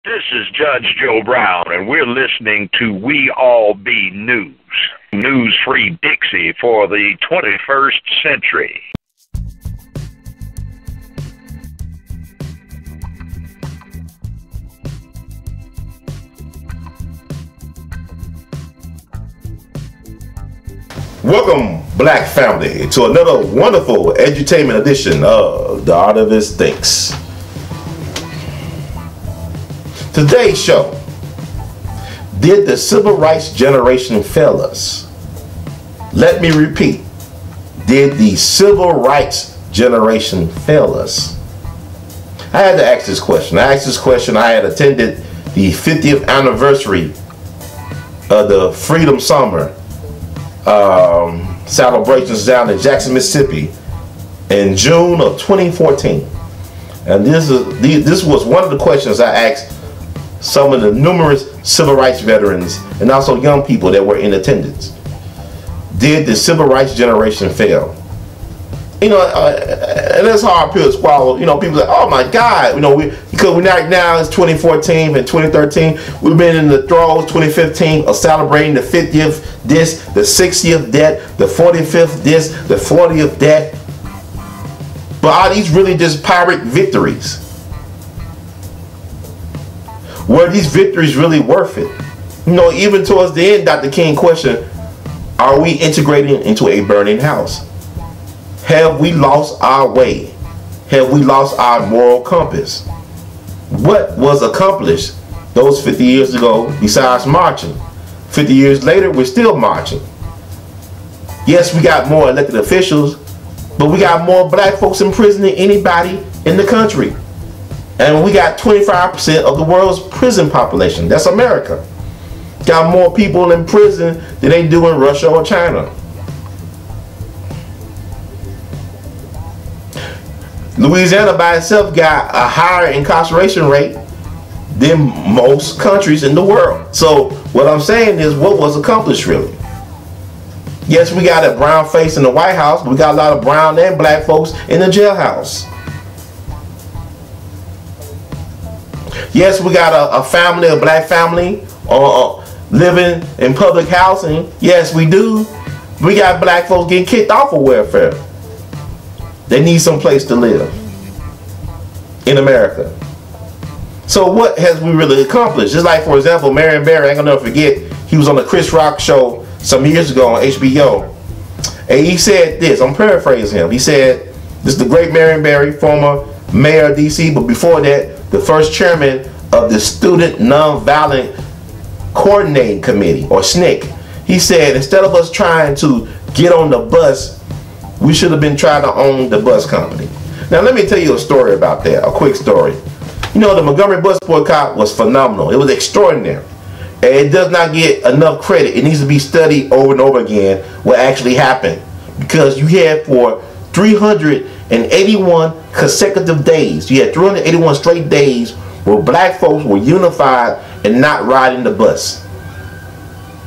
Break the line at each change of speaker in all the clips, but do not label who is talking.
This is Judge Joe Brown, and we're listening to We All Be News. News-free Dixie for the 21st century.
Welcome, Black family, to another wonderful edutainment edition of The Artivist Thinks. Today's show: did the civil rights generation fail us? Let me repeat: did the civil rights generation fail us? I had to ask this question. I had attended the 50th anniversary of the Freedom Summer celebrations down in Jackson, Mississippi in June of 2014. And this was one of the questions I asked some of the numerous civil rights veterans and also young people that were in attendance. Did the civil rights generation fail? You know, and it's hard pill to swallow. You know, people say, "Oh my God," you know, because now it's 2014 and 2013. We've been in the throes 2015 of celebrating the 50th this, the 60th that, the 45th this, the 40th that. But are these really just pirate victories? Were these victories really worth it? You know, even towards the end, Dr. King questioned, are we integrating into a burning house? Have we lost our way? Have we lost our moral compass? What was accomplished those 50 years ago besides marching? 50 years later, we're still marching. Yes, we got more elected officials, but we got more black folks in prison than anybody in the country. And we got 25% of the world's prison population. That's America. Got more people in prison than they do in Russia or China. Louisiana by itself got a higher incarceration rate than most countries in the world. So what I'm saying is, what was accomplished really? Yes, we got a brown face in the White House, but we got a lot of brown and black folks in the jailhouse. Yes, we got a family, a black family, living in public housing. Yes, we do. We got black folks getting kicked off of welfare. They need some place to live in America. So what has we really accomplished? Just like, for example, Marion Barry, I ain't gonna never forget, he was on the Chris Rock show some years ago on HBO. And he said this, I'm paraphrasing him. He said, this is the great Marion Barry, former mayor of DC, but before that, the first chairman of the Student Nonviolent Coordinating Committee, or SNCC. He said, instead of us trying to get on the bus, we should have been trying to own the bus company. Now let me tell you a story about that, a quick story. You know, the Montgomery Bus Boycott was phenomenal. It was extraordinary. And it does not get enough credit. It needs to be studied over and over again what actually happened. Because you had for 381 consecutive days, you had 381 straight days where black folks were unified and not riding the bus.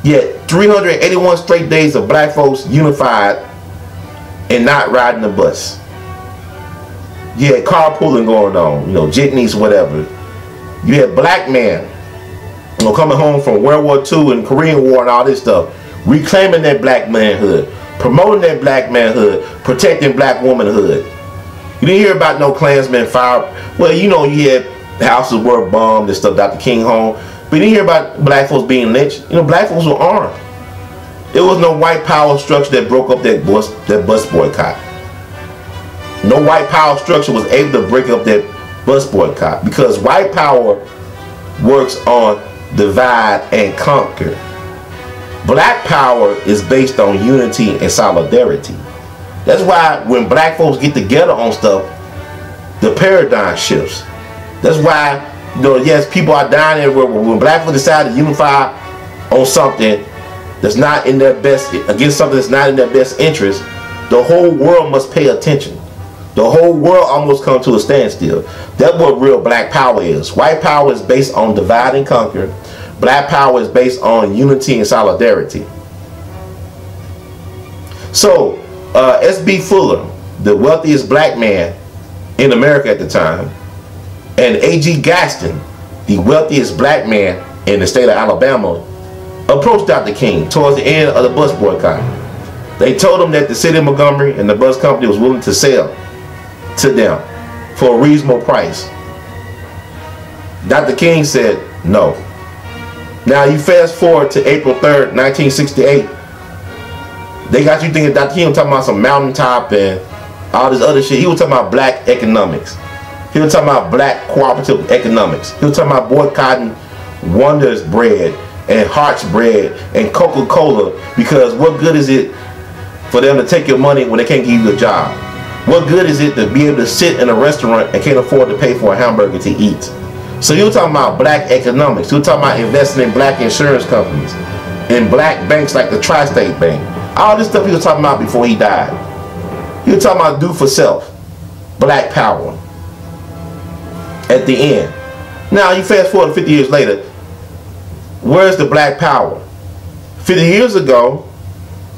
Yet 381 straight days of black folks unified and not riding the bus. You had carpooling going on, you know, jitneys, whatever. You had black men, you know, coming home from World War II and Korean War and all this stuff, reclaiming their black manhood, promoting their black manhood, protecting black womanhood. You didn't hear about no Klansmen fired. Well, you know, you had houses were bombed and stuff, Dr. King home, but you didn't hear about black folks being lynched. You know, black folks were armed. There was no white power structure that broke up that bus boycott. No white power structure was able to break up that bus boycott because white power works on divide and conquer. Black power is based on unity and solidarity. That's why when black folks get together on stuff, the paradigm shifts. That's why, you know, yes, people are dying everywhere, but when black folks decide to unify on something that's not in their best, against something that's not in their best interest, the whole world must pay attention. The whole world almost comes to a standstill. That's what real black power is. White power is based on divide and conquer. Black power is based on unity and solidarity. So, S.B. Fuller, the wealthiest black man in America at the time, and A.G. Gaston, the wealthiest black man in the state of Alabama, approached Dr. King towards the end of the bus boycott. They told him that the city of Montgomery and the bus company was willing to sell to them for a reasonable price. Dr. King said no. Now you fast forward to April 3rd, 1968. They got you thinking Dr. King was talking about some mountaintop and all this other shit. He was talking about black economics. He was talking about black cooperative economics. He was talking about boycotting Wonders Bread and Hearts Bread and Coca-Cola, because what good is it for them to take your money when they can't give you a job? What good is it to be able to sit in a restaurant and can't afford to pay for a hamburger to eat? So he was talking about black economics. He was talking about investing in black insurance companies, in black banks like the Tri-State Bank. All this stuff he was talking about before he died. He was talking about do for self, black power. At the end. Now you fast forward 50 years later, where's the black power? 50 years ago,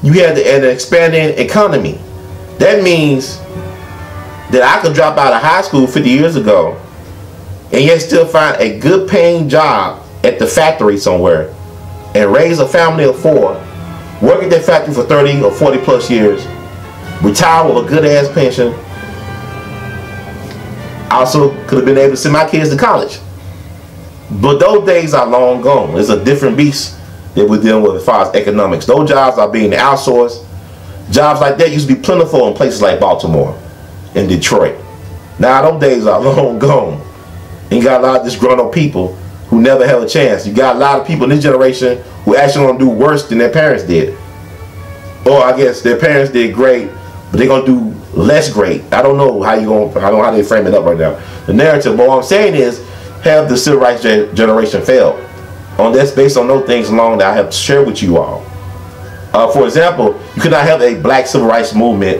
you had an expanding economy. That means that I could drop out of high school 50 years ago and yet still find a good paying job at the factory somewhere and raise a family of 4, work at that factory for 30 or 40 plus years, retire with a good ass pension. Also could have been able to send my kids to college. But those days are long gone. It's a different beast that we're dealing with as far as economics. Those jobs are being outsourced. Jobs like that used to be plentiful in places like Baltimore and Detroit. Now those days are long gone. And you got a lot of disgruntled people who never had a chance. You got a lot of people in this generation who actually going to do worse than their parents did. Or I guess their parents did great, but they're going to do less great. I don't know how how they frame it up right now. The narrative, but what I'm saying is, have the civil rights generation failed? That's based on those things alone that I have shared with you all. For example, you could not have a black civil rights movement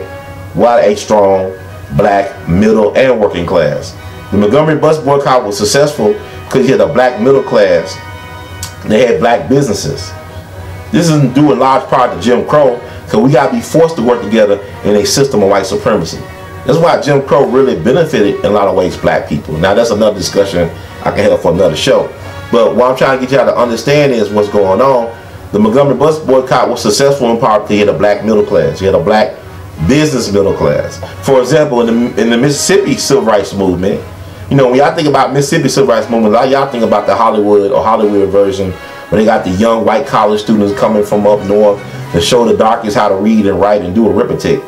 without a strong black middle and working class. The Montgomery Bus Boycott was successful because you had a black middle class. They had black businesses. This isn't due in large part to Jim Crow, because we got to be forced to work together in a system of white supremacy. That's why Jim Crow really benefited in a lot of ways black people. Now that's another discussion I can have for another show. But what I'm trying to get y'all to understand is what's going on. The Montgomery Bus Boycott was successful in part because you had a black middle class. You had a black business middle class. For example, in the Mississippi civil rights movement, you know, when y'all think about Mississippi civil rights movement, a lot of y'all think about the Hollywood version, where they got the young white college students coming from up north to show the darkies how to read and write and do arithmetic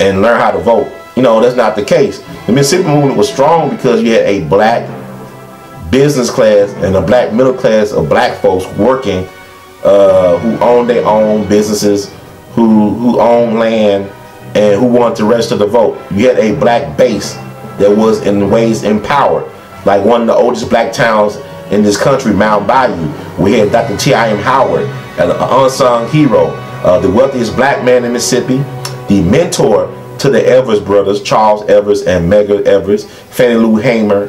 and learn how to vote. You know, that's not the case. The Mississippi movement was strong because you had a black business class and a black middle class of black folks working, who owned their own businesses, who owned land, and who wanted to register to vote. You had a black base that was in ways empowered. Like one of the oldest black towns in this country, Mound Bayou, we had Dr. T.R.M. Howard, an unsung hero, the wealthiest black man in Mississippi, the mentor to the Evers brothers, Charles Evers and Medgar Evers, Fannie Lou Hamer,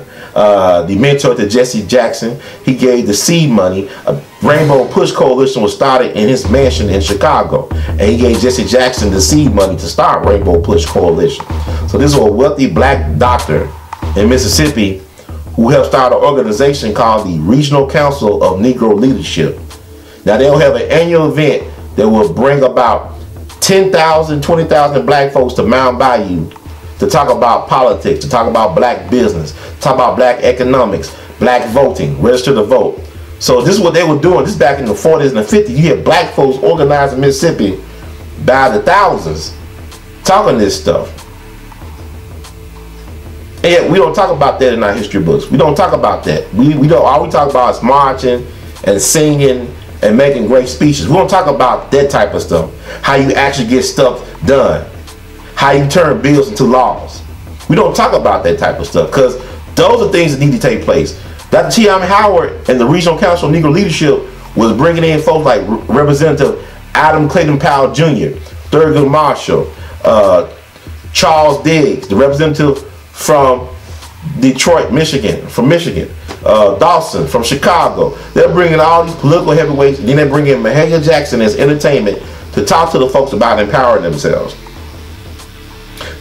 the mentor to Jesse Jackson. He gave the seed money. A Rainbow Push Coalition was started in his mansion in Chicago, and he gave Jesse Jackson the seed money to start Rainbow Push Coalition. So this was a wealthy black doctor in Mississippi who helped start an organization called the Regional Council of Negro Leadership. Now they'll have an annual event that will bring about 10,000, 20,000 black folks to Mound Bayou to talk about politics, to talk about black business, talk about black economics, black voting, register to vote. So this is what they were doing. This is back in the 40s and the 50s. You had black folks organized in Mississippi by the thousands talking this stuff. And yet we don't talk about that in our history books. We don't talk about that. We don't. All we talk about is marching and singing and making great speeches. We don't talk about that type of stuff. How you actually get stuff done. How you turn bills into laws. We don't talk about that type of stuff because those are things that need to take place. Dr. T.R.M. Howard and the Regional Council of Negro Leadership was bringing in folks like Representative Adam Clayton Powell Jr., Thurgood Marshall, Charles Diggs, the representative from Detroit, Michigan, Dawson from Chicago. They're bringing all these political heavyweights, and then they bring in Mahalia Jackson as entertainment to talk to the folks about empowering themselves.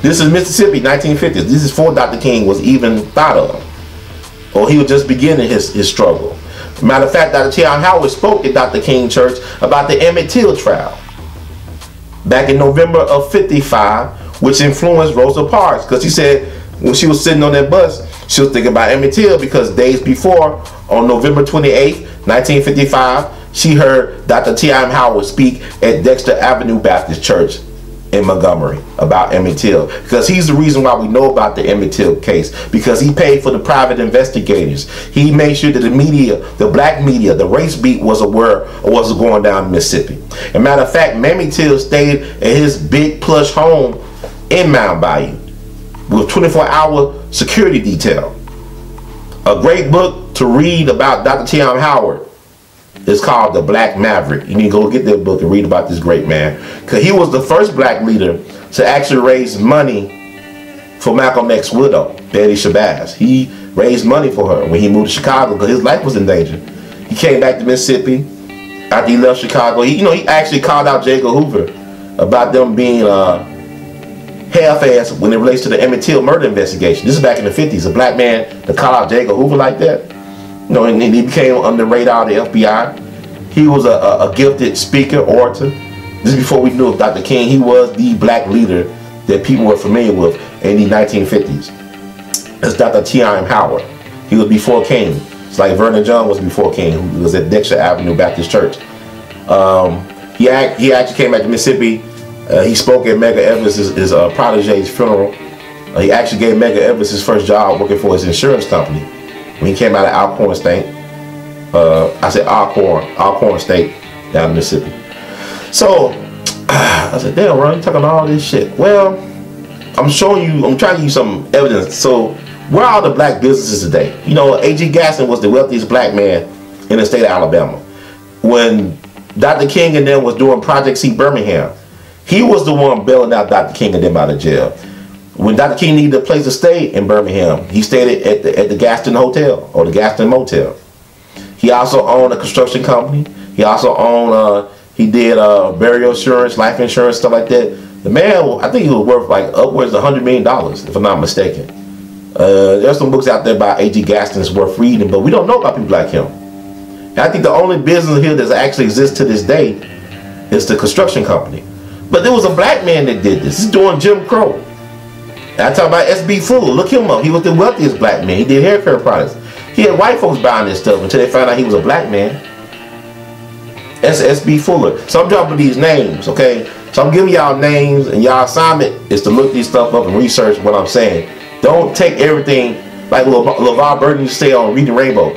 This is Mississippi, 1950s. This is before Dr. King was even thought of. or he was just beginning his struggle. Matter of fact, Dr. T.R.M. Howard spoke at Dr. King Church about the Emmett Till trial back in November of '55, which influenced Rosa Parks, because she said when she was sitting on that bus, she was thinking about Emmett Till, because days before, on November 28th, 1955, she heard Dr. T.R.M. Howard speak at Dexter Avenue Baptist Church in Montgomery about Emmett Till, because he's the reason why we know about the Emmett Till case, because he paid for the private investigators. He made sure that the media, the black media, the race beat was aware of what was going down in Mississippi. As a matter of fact, Emmett Till stayed at his big plush home in Mount Bayou with 24-hour security detail. A great book to read about Dr. T.R.M. Howard is called The Black Maverick. You need to go get that book and read about this great man, because he was the first black leader to actually raise money for Malcolm X's widow, Betty Shabazz. He raised money for her when he moved to Chicago because his life was in danger. He came back to Mississippi after he left Chicago. He actually called out J. Edgar Hoover about them being half-assed when it relates to the Emmett Till murder investigation. This is back in the 50s. A black man to call out J. Edgar Hoover like that. And he became under the radar of the FBI. He was a gifted speaker, orator. This is before we knew of Dr. King. He was the black leader that people were familiar with in the 1950s. That's Dr. T.R.M. Howard. He was before King. It's like Vernon Young was before King, who was at Dexter Avenue Baptist Church. He actually came back to Mississippi. He spoke at Medgar Evers' his protege's funeral. He actually gave Medgar Evers his first job working for his insurance company when he came out of Alcorn State. I said Alcorn State down in Mississippi. So I said, damn, Ron, you talking all this shit. Well, I'm trying to give you some evidence. So where are the black businesses today? A.G. Gaston was the wealthiest black man in the state of Alabama. When Dr. King and them was doing Project C Birmingham, he was the one bailing out Dr. King and them out of jail. When Dr. King needed a place to stay in Birmingham, he stayed at the Gaston Hotel or the Gaston Motel. He also owned a construction company. He also owned, he did burial insurance, life insurance, stuff like that. The man, I think he was worth like upwards of $100 million, if I'm not mistaken. There's some books out there about A.G. Gaston that's worth reading, but we don't know about people like him. And I think the only business here that actually exists to this day is the construction company. But there was a black man that did this. He's doing Jim Crow. And I talk about S.B. Fuller. Look him up. He was the wealthiest black man. He did hair care products. He had white folks buying this stuff until they found out he was a black man. That's S.B. Fuller. So I'm dropping these names, okay? So I'm giving y'all names, and y'all assignment is to look these stuff up and research what I'm saying. Don't take everything like LeVar Burton used to say on Reading Rainbow.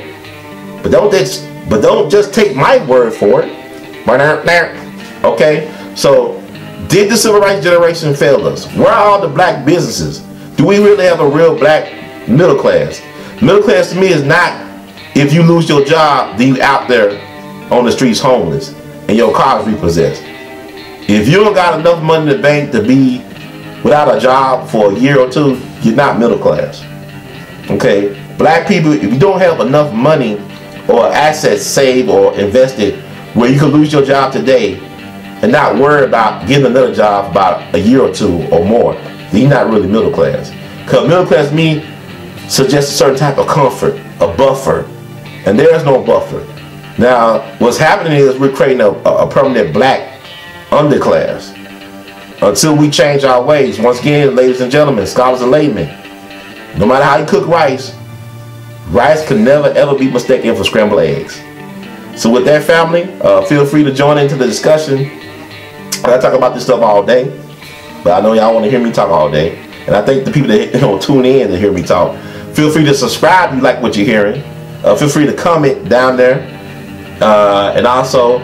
But don't just take my word for it. Okay? So, did the civil rights generation fail us? Where are all the black businesses? Do we really have a real black middle class? Middle class to me is not if you lose your job, then you out there on the streets homeless and your car is repossessed. If you don't got enough money in the bank to be without a job for a year or two, you're not middle class. Okay? Black people, if you don't have enough money or assets saved or invested where you can lose your job today and not worry about getting another job about a year or two or more, then you're not really middle class. Because middle class to me suggests a certain type of comfort, a buffer, and there is no buffer. Now, what's happening is we're creating a permanent black underclass until we change our ways. Once again, ladies and gentlemen, scholars and laymen, no matter how you cook rice can never ever be mistaken for scrambled eggs. So with that, family, feel free to join into the discussion. I talk about this stuff all day, but I know y'all want to hear me talk all day, and I think the people that tune in to hear me talk, feel free to subscribe if you like what you're hearing. Feel free to comment down there, and also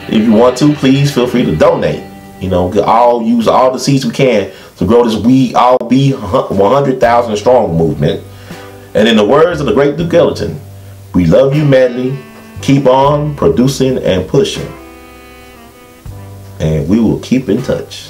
if you want to, please feel free to donate. Use all the seeds we can to grow this We All Be 100,000 Strong movement. And in the words of the great Duke Ellington, we love you madly. Keep on producing and pushing. And we will keep in touch.